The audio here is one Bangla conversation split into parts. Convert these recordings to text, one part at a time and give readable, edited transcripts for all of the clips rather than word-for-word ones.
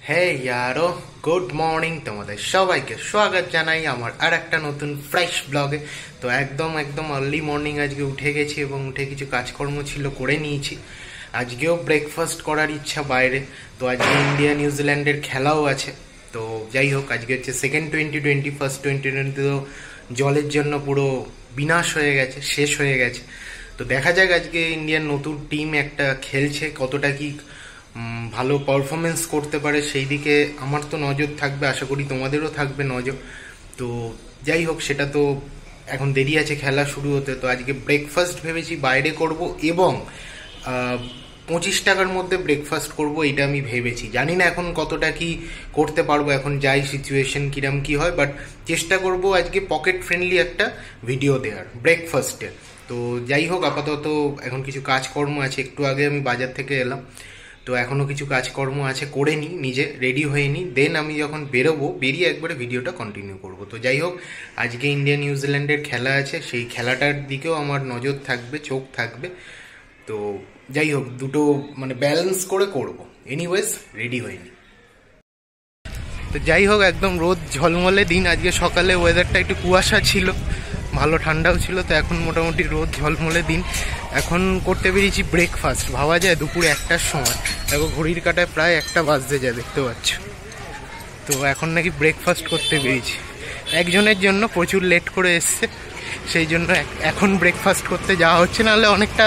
হে ইয়ারো, গুড মর্নিং। তোমাদের সবাইকে স্বাগত জানাই আমার আর একটা নতুন ফ্রেশ ব্লগে। তো একদম একদম আর্লি মর্নিং আজকে উঠে গেছি এবং উঠে কিছু কাজকর্ম ছিল করে নিয়েছি। আজকেও ব্রেকফাস্ট করার ইচ্ছা বাইরে। তো আজকে ইন্ডিয়া নিউজিল্যান্ডের খেলাও আছে। তো যাই হোক, আজকে হচ্ছে সেকেন্ড টোয়েন্টি ফার্স্ট টোয়েন্টি তো জলের জন্য পুরো বিনাশ হয়ে গেছে, শেষ হয়ে গেছে। তো দেখা যাক আজকে ইন্ডিয়ান নতুন টিম একটা খেলছে, কতটা কি ভালো পারফরমেন্স করতে পারে সেই দিকে আমার তো নজর থাকবে, আশা করি তোমাদেরও থাকবে নজর। তো যাই হোক, সেটা তো এখন দেরি আছে খেলা শুরু হতে। তো আজকে ব্রেকফাস্ট ভেবেছি বাইরে করব এবং 25 টাকার মধ্যে ব্রেকফাস্ট করব, এটা আমি ভেবেছি। জানি না এখন কতটা কি করতে পারবো, এখন যাই সিচুয়েশন কিরম কি হয়, বাট চেষ্টা করব আজকে পকেট ফ্রেন্ডলি একটা ভিডিও দেওয়ার ব্রেকফাস্টে। তো যাই হোক, আপাতত এখন কিছু কাজকর্ম আছে, একটু আগে আমি বাজার থেকে এলাম, তো এখনও কিছু কাজকর্ম আছে, করে নিই, নিজে রেডি হয়ে নিই, দেন আমি যখন বেরোবো বেরিয়ে একবারে ভিডিওটা কন্টিনিউ করব। তো যাই হোক, আজকে ইন্ডিয়া নিউজিল্যান্ডের খেলা আছে, সেই খেলাটার দিকেও আমার নজর থাকবে, চোখ থাকবে। তো যাই হোক, দুটো মানে ব্যালেন্স করে করব। এনিওয়েজ, রেডি হয়ে নিই। তো যাই হোক, একদম রোদ ঝলমলে দিন আজকে। সকালে ওয়েদারটা একটু কুয়াশা ছিল, ভালো ঠান্ডাও ছিল। তো এখন মোটামুটি রোদ ঝলমলে দিন। এখন করতে বেরিয়েছি ব্রেকফাস্ট। ভাবা যায় দুপুর 1টার সময়, দেখো ঘড়ির কাঁটায় প্রায় 1টা বাজতে যায়, দেখতে পাচ্ছ। তো এখন নাকি ব্রেকফাস্ট করতে বেরিয়েছি। একজনের জন্য প্রচুর লেট করে এসছে, সেই জন্য এখন ব্রেকফাস্ট করতে যাওয়া হচ্ছে, নাহলে অনেকটা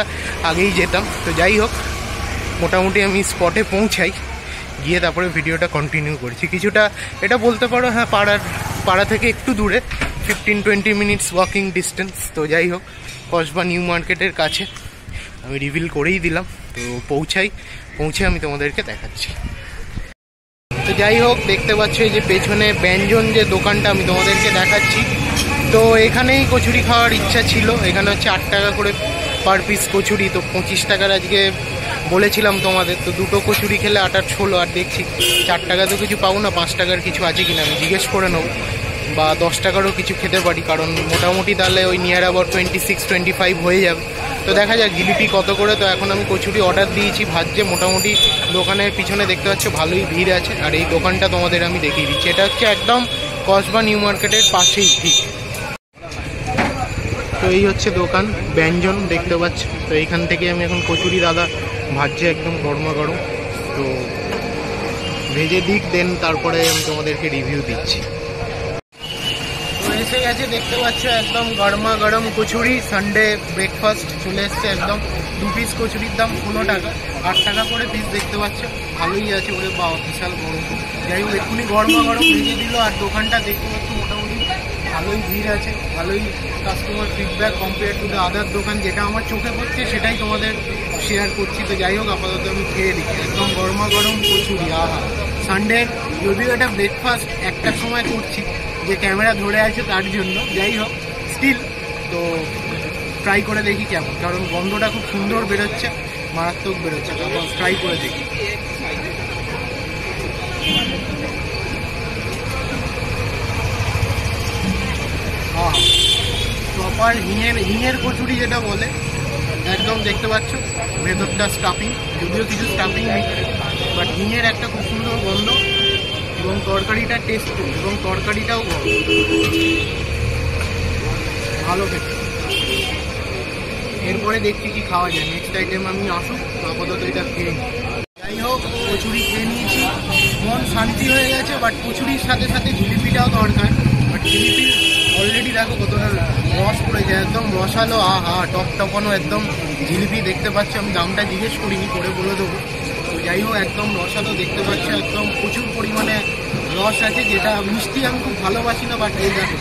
আগেই যেতাম। তো যাই হোক, মোটামুটি আমি স্পটে পৌঁছাই, গিয়ে তারপরে ভিডিওটা কন্টিনিউ করছি। কিছুটা এটা বলতে পারো, হ্যাঁ, পাড়া থেকে একটু দূরে, 15-20 মিনিটস ওয়াকিং ডিস্টেন্স। তো যাই হোক, কসবা নিউ মার্কেটের কাছে, আমি রিভিল করেই দিলাম। তো পৌঁছে আমি তোমাদেরকে দেখাচ্ছি। তো যাই হোক, দেখতে পাচ্ছ এই যে পেছনে ব্যঞ্জন যে দোকানটা আমি তোমাদেরকে দেখাচ্ছি। তো এখানেই কচুরি খাওয়ার ইচ্ছা ছিল। এখানে হচ্ছে 8 টাকা করে পার পিস কচুরি। তো 25 টাকার আজকে বলেছিলাম তোমাদের। তো দুটো কচুরি খেলে 8 আর 16, আর দেখছি 4 টাকা তো কিছু পাবো না, 5 টাকার কিছু আছে কিনা আমি জিজ্ঞেস করে নেবো, বা 10 টাকারও কিছু খেতে পারি, কারণ মোটামুটি তাহলে ওই নিয়ার আবার 26-25 হয়ে যাবে। তো দেখা যাক জিলিপি কত করে। তো এখন আমি কচুরি অর্ডার দিয়েছি, ভাজছে। মোটামুটি দোকানের পিছনে দেখতে পাচ্ছ ভালোই ভিড় আছে। আর এই দোকানটা তোমাদের আমি দেখিয়ে দিচ্ছি, এটা হচ্ছে একদম কসবা নিউ মার্কেটের পাশেই ঠিক। তো এই হচ্ছে দোকান ব্যঞ্জন, দেখতে পাচ্ছ। তো এইখান থেকে আমি এখন কচুরি দাদা ভাজছে একদম গরমা গরম। তো ভেজে দিক, দেন তারপরে আমি তোমাদেরকে রিভিউ দিচ্ছি। তো এসে গেছে, দেখতে পাচ্ছ একদম গরমা গরম কচুরি। সানডে ব্রেকফাস্ট চলে এসছে একদম। 2 পিস কচুরির দাম 15 টাকা, 8 টাকা করে পিস, দেখতে পাচ্ছ ভালোই আছে। ওরে বাবা, বিশাল গরম। যাই হোক, এক্ষুনি গরমা গরম ভেজে দিল। আর দোকানটা দেখতে পাচ্ছ মোটামুটি ভালোই ভিড় আছে, ভালোই customer feedback compare to the other দোকান। যেটা আমার চোখে পড়ছে সেটাই তোমাদের শেয়ার করছি। তো যাই হোক, আপাতত আমি খেয়ে দিচ্ছি একদম গরমা গরম কচুরি। আহা, সানডে যদিও এটা ব্রেকফাস্ট 1টার সময় করছি, যে ক্যামেরা ধরে আছে তার জন্য। যাই হোক, স্টিল তো ট্রাই করে দেখি কেমন, কারণ গন্ধটা খুব সুন্দর বেরোচ্ছে, মারাত্মক বেরোচ্ছে। তারপর ট্রাই করে দেখি। প্রপার হিঙের কচুরি যেটা বলে, একদম দেখতে পাচ্ছ ভেতরটা স্টাফিং, যদিও কিছু স্টাফিং নেই, বাট হিঙের একটা খুব সুন্দর গন্ধ, এবং তরকারিটা টেস্টফুল, এবং তরকারিটাও ভালো খেতে। এরপরে দেখছি কি খাওয়া যায়, নেক্সট আইটেম আমি আসুক, আপাতত এটা খেয়ে নিই। যাই হোক, কচুরি খেয়ে নিয়েছি, মন শান্তি হয়ে গেছে। বাট কচুরির সাথে সাথে জিলিপিটাও দরকার। বাট জিলিপির অলরেডি দেখো কতটা রস পড়েছে, একদম রসালো, আহা টপটাপানো একদম জিলিপি। দেখতে পাচ্ছ, আমি দামটা জিজ্ঞেস করিনি, করে বলে দেবো। তো যাই হোক, একদম রসালো, দেখতে পাচ্ছ একদম প্রচুর পরিমাণে রস আছে। যেটা মিষ্টি আমি খুব ভালোবাসি না, বাট এই দেখো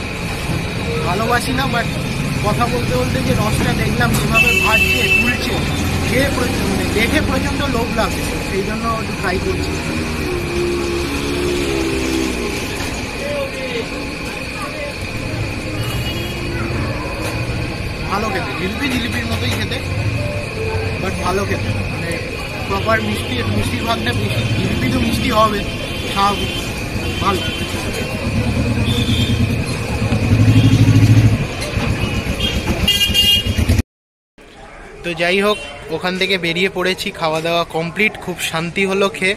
ভালোবাসি না, বাট কথা বলতে বলতে যে রসটা দেখলাম যেভাবে ভাজছে, তুলছে, খেয়ে দেখে প্রচণ্ড লোভ লাগছে, সেই জন্য একটু ট্রাই করছি। ভালো খেতে, জিলিপির মতোই খেতে, বাট ভালো খেতে, মানে প্রপার মিষ্টি, মিষ্টির ভাগটা বেশি। জিলিপি তো মিষ্টি হবে, স্বাভাবিক, ভালো। তো যাই হোক, ওখান থেকে বেরিয়ে পড়েছি, খাওয়া দাওয়া কমপ্লিট, খুব শান্তি হলো খেয়ে।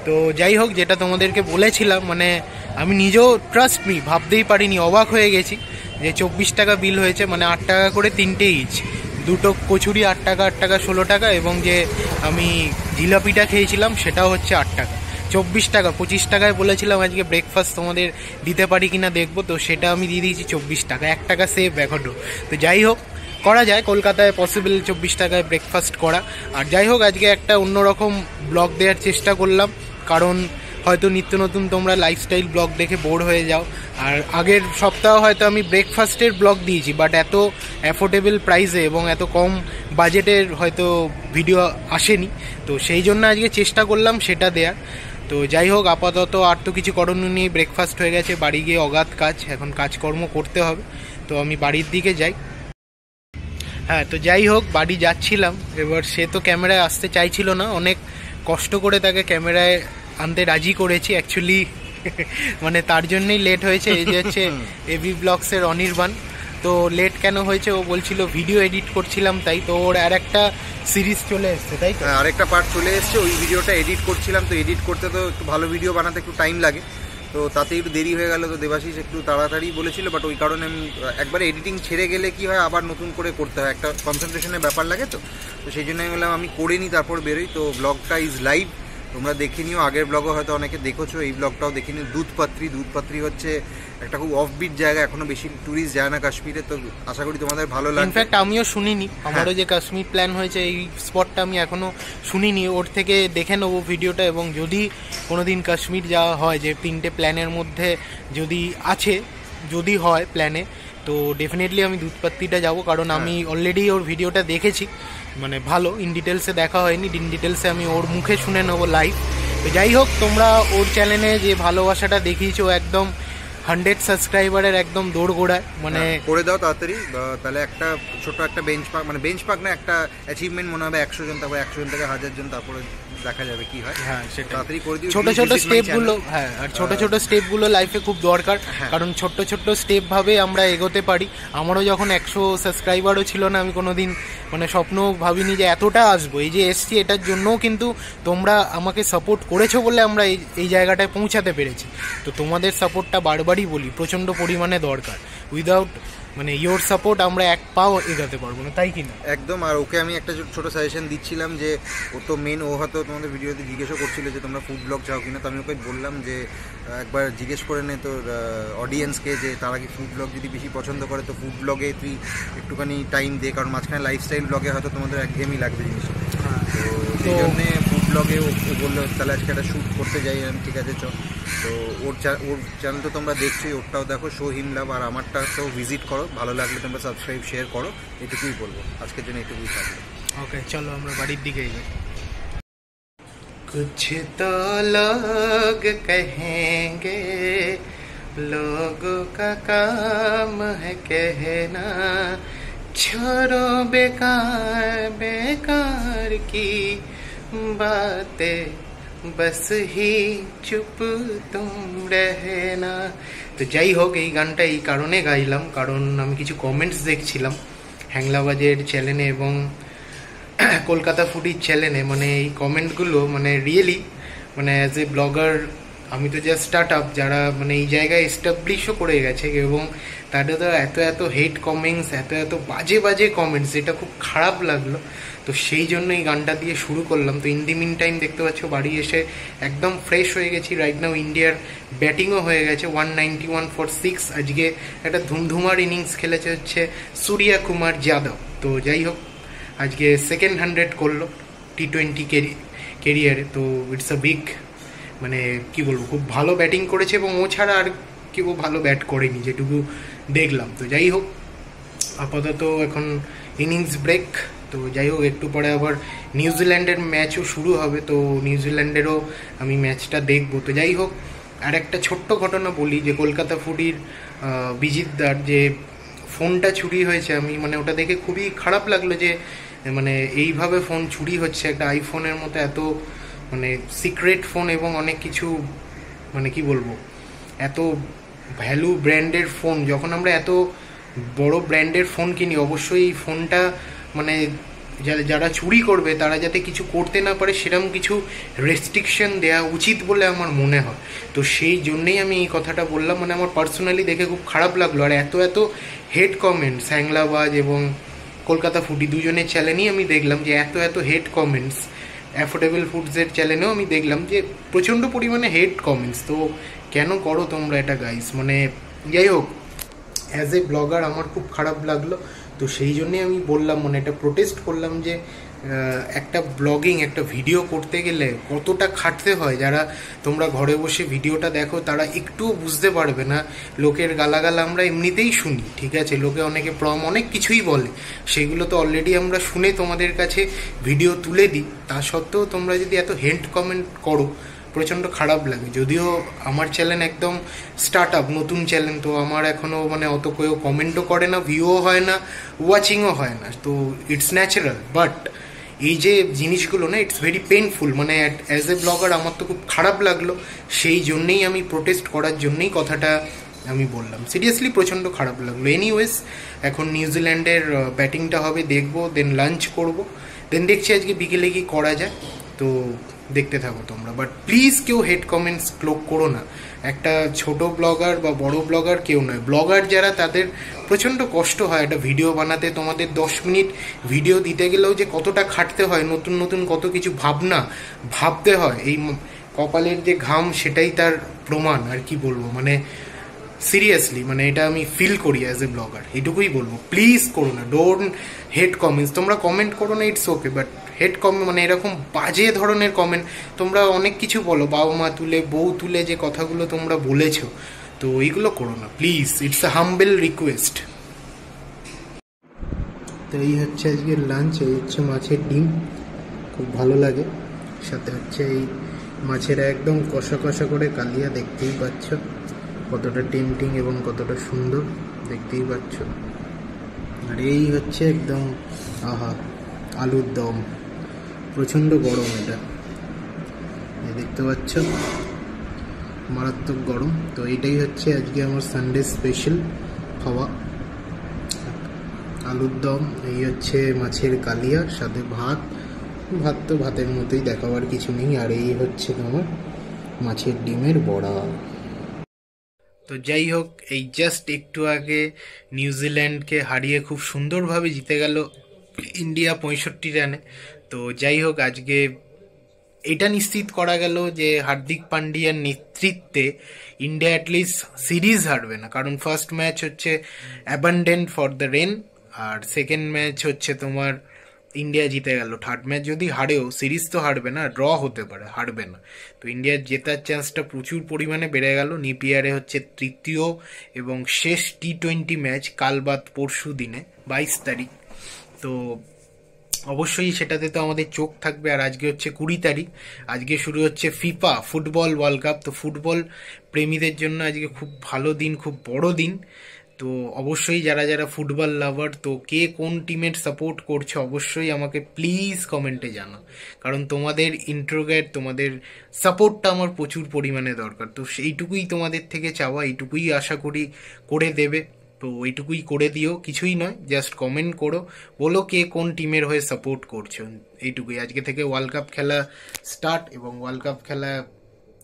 তো যাই হোক, যেটা তোমাদেরকে বলেছিলাম, মানে আমি নিজেও ট্রাস্ট মি ভাবতেই পারিনি, অবাক হয়ে গেছি যে 24 টাকা বিল হয়েছে, মানে 8 টাকা করে 3টে ইচ, দুটো কচুরি 8 টাকা 8 টাকা 16 টাকা, এবং যে আমি জিলাপিটা খেয়েছিলাম সেটাও হচ্ছে 8 টাকা। 24 টাকা, 25 টাকায় বলেছিলাম আজকে ব্রেকফাস্ট তোমাদের দিতে পারি কিনা দেখবো, তো সেটা আমি দিয়ে দিয়েছি 24 টাকা, 1 টাকা সেভ এখনও। তো যাই হোক, করা যায়, কলকাতায় পসিবল 24 টাকায় ব্রেকফাস্ট করা। আর যাই হোক, আজকে একটা অন্যরকম ব্লগ দেওয়ার চেষ্টা করলাম, কারণ হয়তো নিত্য নতুন তোমরা লাইফস্টাইল ব্লগ দেখে বোর হয়ে যাও। আর আগের সপ্তাহ হয়তো আমি ব্রেকফাস্টের ব্লগ দিয়েছি, বাট এত অ্যাফোর্ডেবল প্রাইসে এবং এত কম বাজেটের হয়তো ভিডিও আসেনি, তো সেই জন্য আজকে চেষ্টা করলাম সেটা দেয়ার। তো যাই হোক, আপাতত আর তো কিছু করণীয় নেই, ব্রেকফাস্ট হয়ে গেছে, বাড়ি গিয়ে অগাধ কাজ, এখন কাজকর্ম করতে হবে। তো আমি বাড়ির দিকে যাই। হ্যাঁ, তো যাই হোক, বাড়ি যাচ্ছিলাম। এবার সে তো ক্যামেরায় আসতে চাইছিল না, অনেক কষ্ট করে তাকে ক্যামেরায় আনতে রাজি করেছি অ্যাকচুয়ালি। মানে তার জন্যই লেট হয়েছে। এই যে হচ্ছে এবি ব্লগসের অনির্বাণ। তো লেট কেন হয়েছে ও বলছিল ভিডিও এডিট করছিলাম তাই। তো ওর আর একটা সিরিজ চলে এসছে, তাই তো? আরেকটা পার্ট চলে এসছে, ওই ভিডিওটা এডিট করছিলাম। তো এডিট করতে তো একটু ভালো ভিডিও বানাতে একটু টাইম লাগে, তো তাতে একটু দেরি হয়ে গেল। তো দেবাশিস একটু তাড়াতাড়ি বলেছিল, বাট ওই কারণে আমি একবারে এডিটিং ছেড়ে গেলে কি হয়, আবার নতুন করে করতে হয়, একটা কনসেন্ট্রেশনের ব্যাপার লাগে। তো সেই জন্য আমি বললাম আমি করে নিই, তারপর বেরোই। তো ব্লগটা ইজ লাইভ, তোমরা দেখে নিও। আগের ব্লগও হয়তো অনেকে দেখেছো, এই ব্লগটাও দেখে নিও। দুধপাত্রি হচ্ছে একটা খুব অফবিট জায়গা, এখনো বেশি ট্যুরিস্ট যায় না কাশ্মীরে। তো আশা করি তোমাদের ভালো লাগবে। ইনফ্যাক্ট আমিও শুনিনি, আমারও যে কাশ্মীর প্ল্যান হয়েছে এই স্পটটা আমি এখনো শুনিনি। ওর থেকে দেখে নেবো ভিডিওটা, এবং যদি কোনোদিন কাশ্মীর যাওয়া হয়, যে 3টে প্ল্যানের মধ্যে যদি হয় প্ল্যানে, তো ডেফিনেটলি আমি দুধপাত্রিটা যাব, কারণ আমি অলরেডি ওর ভিডিওটা দেখেছি, মানে ভালো। ইন ডিটেলসে দেখা হয়নি, ইন ডিটেলসে আমি ওর মুখে শুনে নেবো লাইভ। তো যাই হোক, তোমরা ওর চ্যানেলে যে ভালোবাসাটা দেখিয়েছো, একদম 100 সাবস্ক্রাইবারের একদম দৌড়গোড়ায়, মানে করে দাও তাড়াতাড়ি। তাহলে একটা ছোট একটা বেঞ্চমার্ক, মানে বেঞ্চমার্ক না, একটা অ্যাচিভমেন্ট মনে হবে 100 জন, তারপর 100 জন থেকে 1000 জন, তারপরে দেখা যাবে কি হয়। হ্যাঁ, সেটা তাড়াতাড়ি করে দিও। ছোট ছোট স্টেপগুলো, হ্যাঁ, আর ছোট ছোট স্টেপগুলো লাইফে খুব দরকার, কারণ ছোট্ট ছোট্ট স্টেপ ভাবে আমরা এগোতে পারি। আমারও যখন 100 সাবস্ক্রাইবারও ছিল না, আমি কোনোদিন মানে স্বপ্ন ভাবিনি যে এতটা আসবো। এই যে এসছি, এটার জন্যও কিন্তু তোমরা আমাকে সাপোর্ট করেছো বলে আমরা এই জায়গাটায় পৌঁছাতে পেরেছি। তো তোমাদের সাপোর্টটা বারবারই বলি প্রচণ্ড পরিমাণে দরকার। উইদাউট মানে ইয়োর সাপোর্ট আমরা এক পাও এগোতে পারবো না, তাই কি না? একদম। আর ওকে আমি একটা ছোটো সাজেশন দিচ্ছিলাম যে ও তো ও হয়তো তোমাদের ভিডিওতে জিজ্ঞেসও করছিল যে তোমরা ফুড ব্লগ চাও কিনা। তো আমি ওকে বললাম যে একবার জিজ্ঞেস করে নে তোর অডিয়েন্সকে, যে তারা কি ফুড ব্লগ যদি বেশি পছন্দ করে, তো ফুড ব্লগে তুই একটুখানি টাইম দে, কারণ মাঝখানে লাইফস্টাইল ব্লগে হয়তো তোমাদের একঘেয়েমি লাগবে জিনিসটা। তো সেই জন্যে ফুড ব্লগে ও বললো তাহলে আজকে একটা শ্যুট করতে যাই। আমি ঠিক আছে চ। তো ওর চ্যানেল তো তোমরা দেখছোই, ওরটাও দেখো, শো হিম লাভ। আর আমারটা তো ভিজিট করো, ভালো লাগলে তোমরা সাবস্ক্রাইব শেয়ার করো। এটুকুই বলবো, আজকের জন্য এটুকুই থাকবে। ওকে, চলো আমরা বাড়ির দিকে যাই। कुछ तो लोग कहेंगे, लोगों का काम है कहना, छोड़ो बेकार की बातें, बस ही चुप तुम रहना। তো যাই হোক, এই গানটা এই কারণে গাইলাম, কারণ আমি কিছু কমেন্টস দেখছিলাম হ্যাংলাবাজের চ্যানেলে এবং কলকাতা ফুডির চ্যানেলে। মানে এই কমেন্টগুলো মানে রিয়েলি, মানে অ্যাজ এ ব্লগার আমি তো জাস্ট স্টার্ট আপ, যারা মানে এই জায়গায় এস্টাবলিশও করে গেছে, এবং তাদের তো এত হেট কমেন্টস, এত বাজে কমেন্টস, যেটা খুব খারাপ লাগলো। তো সেই জন্য এই গানটা দিয়ে শুরু করলাম। তো ইন দি মিন টাইম দেখতে পাচ্ছ বাড়ি এসে একদম ফ্রেশ হয়ে গেছি। রাইট নাও ইন্ডিয়ার ব্যাটিংও হয়ে গেছে 191 for 6। আজকে একটা ধুমধুমার ইনিংস খেলেছে হচ্ছে সূর্য কুমার যাদব। তো যাই হোক, আজকে সেকেন্ড 100 করলো T20 কেরিয়ারে। তো ইটস আ বিগ, মানে কি বলবো, খুব ভালো ব্যাটিং করেছে, এবং ও ছাড়া আর কেউ ভালো ব্যাট করেনি যেটুকু দেখলাম। তো যাই হোক, আপাতত এখন ইনিংস ব্রেক। তো যাই হোক, একটু পরে আবার নিউজিল্যান্ডের ম্যাচও শুরু হবে, তো নিউজিল্যান্ডেরও আমি ম্যাচটা দেখবো। তো যাই হোক, আর একটা ছোট্ট ঘটনা বলি, যে কলকাতা ফুডির বিজিতদার যে ফোনটা চুরি হয়েছে, আমি মানে ওটা দেখে খুবই খারাপ লাগলো যে মানে এইভাবে ফোন চুরি হচ্ছে। একটা আইফোনের মতো এত মানে সিক্রেট ফোন, এবং অনেক কিছু মানে কি বলবো, এত ভ্যালু ব্র্যান্ডের ফোন, যখন আমরা এত বড় ব্র্যান্ডের ফোন কিনি, অবশ্যই এই ফোনটা মানে যারা চুরি করবে তারা যাতে কিছু করতে না পারে সেরকম কিছু রেস্ট্রিকশন দেওয়া উচিত বলে আমার মনে হয়। তো সেই জন্যেই আমি এই কথাটা বললাম। মানে আমার পার্সোনালি দেখে খুব খারাপ লাগলো। আর এত এত হেড কমেন্টস, হ্যাংলাবাজ এবং কলকাতা ফুডি দুজনের চ্যানেলেই আমি দেখলাম যে এত এত হেড কমেন্টস। অ্যাফোর্ডেবল ফুডসের চ্যানেলেও আমি দেখলাম যে প্রচণ্ড পরিমাণে হেড কমেন্টস। তো কেন করো তোমরা এটা গাইস? মানে যাই হোক, অ্যাজ এ ব্লগার আমার খুব খারাপ লাগলো। তো সেই জন্যই আমি বললাম, মানে এটা প্রোটেস্ট করলাম যে একটা ব্লগিং, একটা ভিডিও করতে গেলে কতটা খাটতে হয়। যারা তোমরা ঘরে বসে ভিডিওটা দেখো তারা একটুও বুঝতে পারবে না। লোকের গালাগাল আমরা এমনিতেই শুনি, ঠিক আছে, লোকে অনেকে অনেক কিছুই বলে, সেগুলো তো অলরেডি আমরা শুনে তোমাদের কাছে ভিডিও তুলে দিই। তা সত্ত্বেও তোমরা যদি এত হেড কমেন্ট করো প্রচণ্ড খারাপ লাগে। যদিও আমার চ্যানেল একদম স্টার্ট আপ, নতুন চ্যানেল, তো আমার এখনও মানে অত কেউ কমেন্টও করে না, ভিউও হয় না, ওয়াচিংও হয় না, তো ইটস ন্যাচারাল। বাট এই যে জিনিসগুলো না, ইটস ভেরি পেইনফুল। মানে অ্যাজ এ ব্লগার আমার তো খুব খারাপ লাগলো। সেই জন্যেই আমি প্রোটেস্ট করার জন্যেই কথাটা আমি বললাম। সিরিয়াসলি প্রচণ্ড খারাপ লাগলো। এনিওয়েজ, এখন নিউজিল্যান্ডের ব্যাটিংটা হবে, দেখবো, দেন লাঞ্চ করব, দেন দেখছি আজকে বিকেলে কি করা যায়। তো দেখতে থাকো তোমরা। বাট প্লিজ কেউ হেড কমেন্টস ক্লোক করো না। একটা ছোট ব্লগার বা বড় ব্লগার কেউ নয়, ব্লগার যারা তাদের প্রচণ্ড কষ্ট হয় একটা ভিডিও বানাতে। তোমাদের 10 মিনিট ভিডিও দিতে গেলেও যে কতটা খাটতে হয়, নতুন নতুন কত কিছু ভাবতে হয়, এই কপালের যে ঘাম সেটাই তার প্রমাণ। আর কি বলবো, মানে সিরিয়াসলি, মানে এটা আমি ফিল করি অ্যাজ এ ব্লগার। এটুকুই বলবো, প্লিজ করো না, ডোন্ট হেড কমেন্টস। তোমরা কমেন্ট করো না, it's okay, but head comment মানে এরকম বাজে ধরনের কমেন্ট। তোমরা অনেক কিছু বলো, বাবা মা তুলে, বউ তুলে, যে কথাগুলো তোমরা বলেছো, তো এইগুলো করো না please. It's a humble request. তো এই হচ্ছে আজকের লাঞ্চ। এই হচ্ছে মাছের ডিম, খুব ভালো লাগে। সাথে হচ্ছে এই মাছের একদম কষা কষা করে কালিয়া, দেখতেই পাচ্ছ কতটা টেম্পটিং এবং কতটা সুন্দর, দেখতেই পাচ্ছ। আর এই হচ্ছে একদম আহা আলুর দম, প্রচণ্ড গরম এটা, দেখতে পাচ্ছ, মারাত্মক গরম। তো এটাই হচ্ছে আজকে আমার সানডে স্পেশাল খাওয়া, আলুর দম। এই হচ্ছে মাছের কালিয়া, সাথে ভাত তো ভাতের মতোই, দেখাবার কিছু নেই। আর এই হচ্ছে আমার মাছের ডিমের বড়া। তো যাই হোক, এই জাস্ট একটু আগে নিউজিল্যান্ডকে হারিয়ে খুব সুন্দরভাবে জিতে গেল ইন্ডিয়া 65 রানে। তো যাই হোক, আজকে এটা নিশ্চিত করা গেল যে হার্দিক পান্ডিয়ার নেতৃত্বে ইন্ডিয়া অ্যাটলিস্ট সিরিজ হারবে না। কারণ ফার্স্ট ম্যাচ হচ্ছে অ্যাবান্ডেন্ট ফর দ্য রেন, আর সেকেন্ড ম্যাচ হচ্ছে তোমার ইন্ডিয়া জিতে গেল। থার্ড ম্যাচ যদি হারেও সিরিজ তো হারবে না, ড্র হতে পারে, হারবে না। তো ইন্ডিয়ার জেতার চান্সটা প্রচুর পরিমাণে বেড়ে গেল। নিপিয়ারে হচ্ছে তৃতীয় এবং শেষ T20 ম্যাচ, কাল বাদ পরশু দিনে 22 তারিখ। তো অবশ্যই সেটাতে তো আমাদের চোখ থাকবে। আর আজকে হচ্ছে 20 তারিখ, আজকে শুরু হচ্ছে ফিফা ফুটবল ওয়ার্ল্ড কাপ। তো ফুটবল প্রেমীদের জন্য আজকে খুব ভালো দিন, খুব বড় দিন। তো অবশ্যই যারা যারা ফুটবল লাভার, তো কে কোন টিমের সাপোর্ট করছে অবশ্যই আমাকে প্লিজ কমেন্টে জানাও। কারণ তোমাদের ইন্ট্রোগেট, তোমাদের সাপোর্টটা আমার প্রচুর পরিমাণে দরকার। তো এইটুকুই তোমাদের থেকে চাওয়া, এইটুকুই আশা করি করে দেবে। তো এইটুকুই করে দিও, কিছুই নয়, জাস্ট কমেন্ট করো, বলো কে কোন টিমের হয়ে সাপোর্ট করছো। এইটুকুই। আজকে থেকে ওয়ার্ল্ড কাপ খেলা স্টার্ট, এবং ওয়ার্ল্ড কাপ খেলা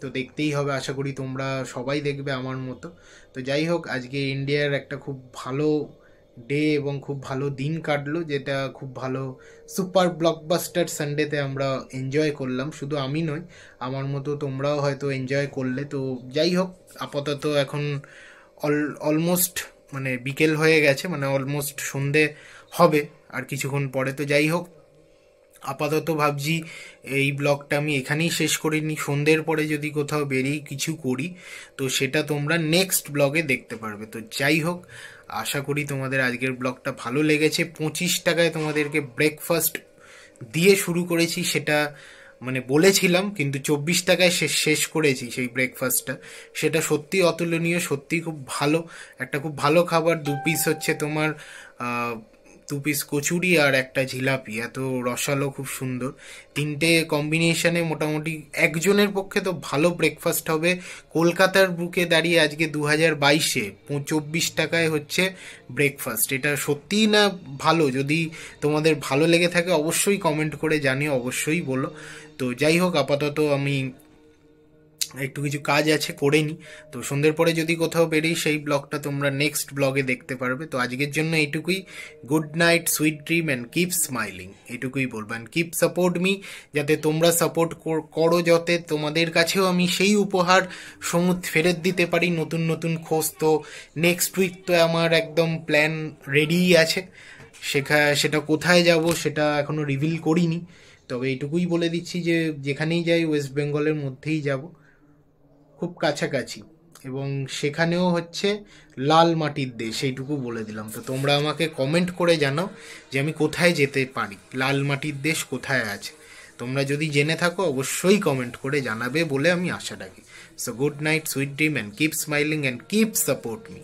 তো দেখতেই হবে। আশা করি তোমরা সবাই দেখবে আমার মতো। তো যাই হোক, আজকে ইন্ডিয়ার একটা খুব ভালো ডে এবং খুব ভালো দিন কাটলো, যেটা খুব ভালো সুপার ব্লকবাস্টার সানডেতে আমরা এনজয় করলাম। শুধু আমি নয়, আমার মতো তোমরাও হয়তো এনজয় করলে। তো যাই হোক, আপাতত এখন অলমোস্ট মানে বিকেল হয়ে গেছে, মানে অলমোস্ট সন্ধে হবে আর কিছুক্ষণ পরে। তো যাই হোক, আপাতত ভাবছি এই ব্লগটা আমি এখানেই শেষ করে নিই। সন্ধ্যের পরে যদি কোথাও বেরিয়ে কিছু করি, তো সেটা তোমরা নেক্সট ব্লগে দেখতে পারবে। তো যাই হোক, আশা করি তোমাদের আজকের ব্লগটা ভালো লেগেছে। 25 টাকায় তোমাদেরকে ব্রেকফাস্ট দিয়ে শুরু করেছি, সেটা মানে বলেছিলাম, কিন্তু 24 টাকায় শেষ করেছি সেই ব্রেকফাস্টটা। সেটা সত্যি অতুলনীয়, সত্যি খুব ভালো, একটা খুব ভালো খাবার। 2 পিস হচ্ছে তোমার 2 পিস কচুরি আর একটা জিলাপি, এত রসালো, খুব সুন্দর। তিনটে কম্বিনেশনে মোটামুটি একজনের পক্ষে তো ভালো ব্রেকফাস্ট হবে। কলকাতার বুকে দাঁড়িয়ে আজকে 2022-এ 24 টাকায় হচ্ছে ব্রেকফাস্ট। এটা সত্যিই না ভালো? যদি তোমাদের ভালো লেগে থাকে অবশ্যই কমেন্ট করে জানিও, অবশ্যই বলো। তো যাই হোক, আপাতত আমি একটু কিছু কাজ আছে করে নি। তো সন্ধ্যের পরে যদি কোথাও বেরিয়ে, সেই ব্লগটা তোমরা নেক্সট ব্লগে দেখতে পারবে। তো আজকের জন্য এইটুকুই। Good night, sweet dream and keep smiling, এটুকুই বলবো। অ্যান্ড কিপ সাপোর্ট মি, যাতে তোমরা সাপোর্ট করো, যাতে তোমাদের কাছেও আমি সেই উপহার সমূহ ফেরত দিতে পারি, নতুন নতুন খোঁজ। তো নেক্সট উইক তো আমার একদম প্ল্যান রেডিই আছে। সেটা কোথায় যাব সেটা এখনো রিভিল করিনি, তবে এইটুকুই বলে দিচ্ছি যে যেখানেই যাই ওয়েস্ট বেঙ্গলের মধ্যেই যাব, খুব কাছাকাছি, এবং সেখানেও হচ্ছে লাল মাটির দেশ, এইটুকু বলে দিলাম। তো তোমরা আমাকে কমেন্ট করে জানাও যে আমি কোথায় যেতে পারি, লাল মাটির দেশ কোথায় আছে। তোমরা যদি জেনে থাকো অবশ্যই কমেন্ট করে জানাবে বলে আমি আশা রাখি। So good night, sweet dream and keep smiling and keep support me.